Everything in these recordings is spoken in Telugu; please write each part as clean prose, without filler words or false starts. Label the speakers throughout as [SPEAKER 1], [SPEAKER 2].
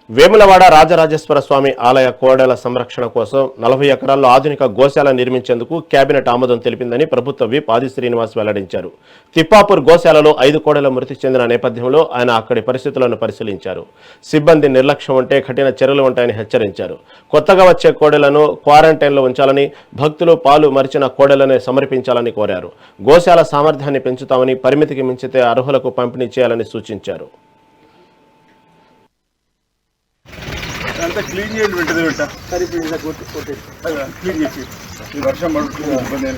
[SPEAKER 1] వేములవాడ రాజరాజేశ్వర స్వామి ఆలయ కోడెల సంరక్షణ కోసం 40 ఎకరాల్లో ఆధునిక గోశాల నిర్మించేందుకు కేబినెట్ ఆమోదం తెలిపిందని ప్రభుత్వ విప్ ఆది శ్రీనివాస్ వెల్లడించారు. తిప్పాపూర్ గోశాలలో 5 కోడెల మృతి చెందిన నేపథ్యంలో ఆయన అక్కడి పరిస్థితులను పరిశీలించారు. సిబ్బంది నిర్లక్ష్యం ఉంటే కఠిన చర్యలు ఉంటాయని హెచ్చరించారు. కొత్తగా వచ్చే కోడెలను క్వారంటైన్లో ఉంచాలని, భక్తులు పాలు మరిచిన కోడెలను సమర్పించాలని కోరారు. గోశాల సామర్థ్యాన్ని పెంచుతామని, పరిమితికి మించితే అర్హులకు పంపిణీ చేయాలని సూచించారు.
[SPEAKER 2] అంతా క్లీన్ చేయండి వెంటనే క్లీన్ చేసి ఈ వర్షం పడుతుంది ఇబ్బంది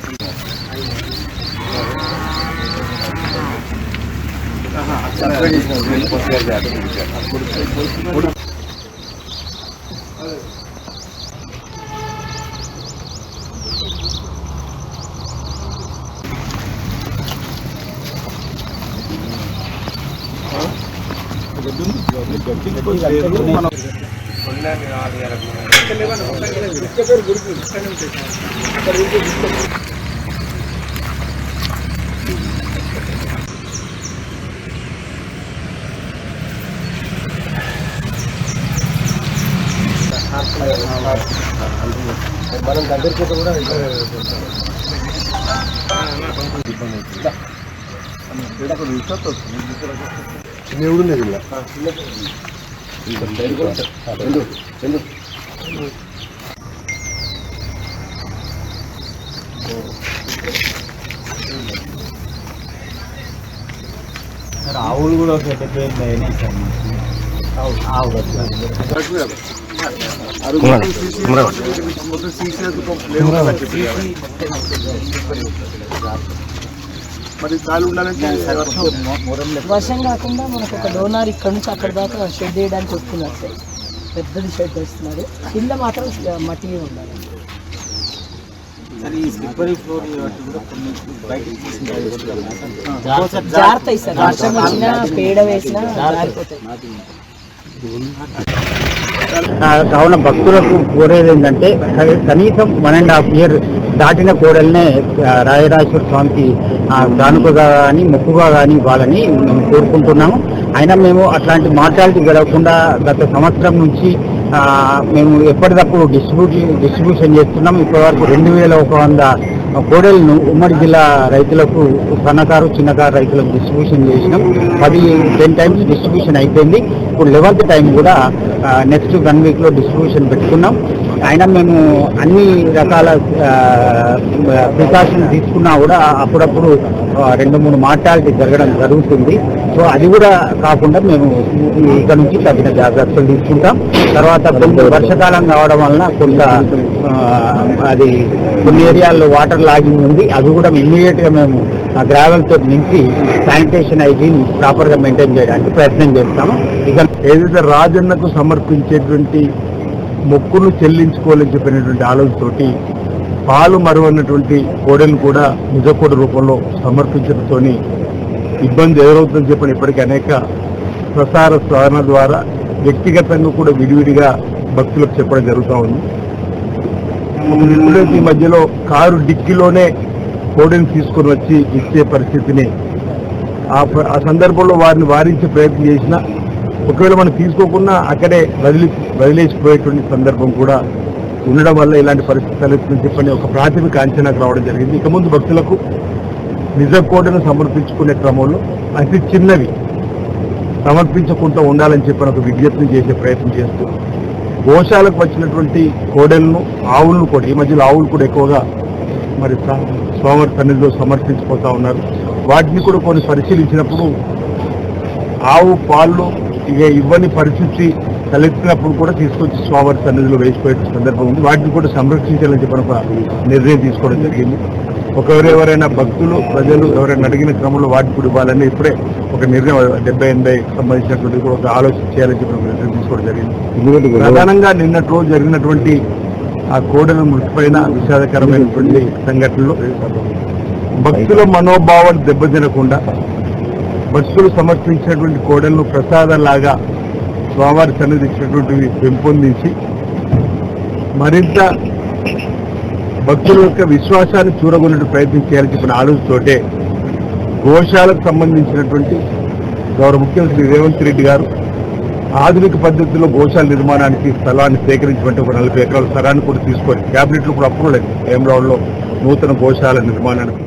[SPEAKER 2] మనం దగ్గరికి కూడా ఆవులు కూడా
[SPEAKER 3] వర్షం కాకుండా మనకు ఒక డోనార్ ఇక్కడ నుంచి అక్కడ దాకా షెడ్ వేయడానికి వస్తున్నారు సార్. పెద్దది షెడ్ వేస్తున్నారు. కింద మాత్రం మట్టి ఉండాలి. జారుతాయి సార్. వర్షం వచ్చినా పేడ వేసినా జారిపోతాయి.
[SPEAKER 4] కావున భక్తులకు కోరేది ఏంటంటే కనీసం 1.5 year దాటిన కోడల్నే రాజరాజేశ్వర స్వామికి కానుకగా కానీ మొక్కుగా కానీ ఇవ్వాలని మేము కోరుకుంటున్నాము. అయినా మేము అట్లాంటి మార్టాలిటీ గడవకుండా గత సంవత్సరం నుంచి మేము ఎప్పటికప్పుడు డిస్ట్రిబ్యూషన్ చేస్తున్నాం. ఇప్పటివరకు 2100 కోడెలను ఉమ్మడి జిల్లా రైతులకు, సన్నకారు చిన్నకారు రైతులకు డిస్ట్రిబ్యూషన్ చేసినాం. 10 times డిస్ట్రిబ్యూషన్ అయిపోయింది. ఇప్పుడు 11th time కూడా నెక్స్ట్ 1 weekలో డిస్ట్రిబ్యూషన్ పెట్టుకున్నాం. అయినా మేము అన్ని రకాల ప్రికాషన్ తీసుకున్నా కూడా అప్పుడప్పుడు 2-3 మార్టాలిటీ జరగడం జరుగుతుంది. సో అది కూడా కాకుండా మేము ఇక్కడ నుంచి తగిన జాగ్రత్తలు తీసుకుంటాం. తర్వాత వర్షాకాలం కావడం వలన కొంత అది కొన్ని ఏరియాల్లో వాటర్ లాగింగ్ ఉంది. అది కూడా ఇమ్మీడియట్గా మేము గ్రావెల్తో నింపి శానిటేషన్ హైజీన్ ప్రాపర్గా మెయింటైన్ చేయడానికి ప్రయత్నం చేస్తాము. ఇక
[SPEAKER 2] ఏదైతే రాజన్నకు సమర్పించేటువంటి మొక్కులు చెల్లించుకోవాలని చెప్పినటువంటి ఆలోచనతోటి పాలు మరువన్నటువంటి కోడెలు కూడా నిజకోడ రూపంలో సమర్పించడంతో ఇబ్బంది ఎదురవుతుందని చెప్పని ఇప్పటికీ అనేక ప్రసార సాధన ద్వారా వ్యక్తిగతంగా కూడా విడివిడిగా భక్తులకు చెప్పడం జరుగుతూ ఉంది. ఈ మధ్యలో కారు డిక్కీలోనే కోడెను తీసుకొని వచ్చి ఇచ్చే పరిస్థితిని ఆ సందర్భంలో వారిని వారించే ప్రయత్నం చేసినా ఒకవేళ మనం తీసుకోకుండా అక్కడే వదిలేసిపోయేటువంటి సందర్భం కూడా ఉండడం వల్ల ఇలాంటి పరిస్థితి తలెత్తుందని చెప్పని ఒక ప్రాథమిక అంచనాకు రావడం జరిగింది. ఇక ముందు భక్తులకు నిజ కోడను సమర్పించుకునే క్రమంలో అతి చిన్నవి సమర్పించకుండా ఉండాలని చెప్పిన ఒక విజ్ఞప్తిని చేసే ప్రయత్నం చేస్తూ గోశాలకు వచ్చినటువంటి కోడెలను, ఆవులను కూడా ఈ మధ్యలో ఆవులు కూడా ఎక్కువగా మరి స్వామివారి సన్నిధిలో సమర్పించిపోతా ఉన్నారు. వాటిని కూడా కొన్ని పరిశీలించినప్పుడు ఆవు పాలు ఇక ఇవ్వని పరిస్థితి తలెత్తినప్పుడు కూడా తీసుకొచ్చి స్వామివారి సన్నిధిలో వేసిపోయే సందర్భం ఉంది. వాటిని కూడా సంరక్షించాలని చెప్పిన ఒక నిర్ణయం తీసుకోవడం జరిగింది. ఎవరైనా భక్తులు, ప్రజలు ఎవరైనా అడిగిన క్రమంలో వాటిని కూడా ఇవ్వాలని ఇప్పుడే ఒక నిర్ణయం 70-80 సంబంధించినటువంటి కూడా ఒక ఆలోచన చేయాలని చెప్పిన నిర్ణయం తీసుకోవడం జరిగింది. ప్రధానంగా నిన్నటి రోజు జరిగినటువంటి ఆ కోడెల మృతిపైన విషాదకరమైనటువంటి సంఘటనలో భక్తుల మనోభావాలు దెబ్బతినకుండా భక్తులు సమర్పించినటువంటి కోడలను ప్రసాదంలాగా స్వామివారి సన్నిధి ఇచ్చినటువంటివి పెంపొందించి మరింత భక్తుల యొక్క విశ్వాసాన్ని చూరగొనే ప్రయత్నం చేయాలని చెప్పిన ఆలోచనతోటే గోశాలకు సంబంధించినటువంటి గౌరవ ముఖ్యమంత్రి రేవంత్ రెడ్డి గారు ఆధునిక పద్ధతిలో గోశాల నిర్మాణానికి స్థలాన్ని సేకరించమంటే ఒక 40 ఎకరాల స్థలాన్ని కూడా తీసుకొని క్యాబినెట్లో కూడా అప్రూవల్ అయింది వేములవాడలో నూతన గోశాల నిర్మాణానికి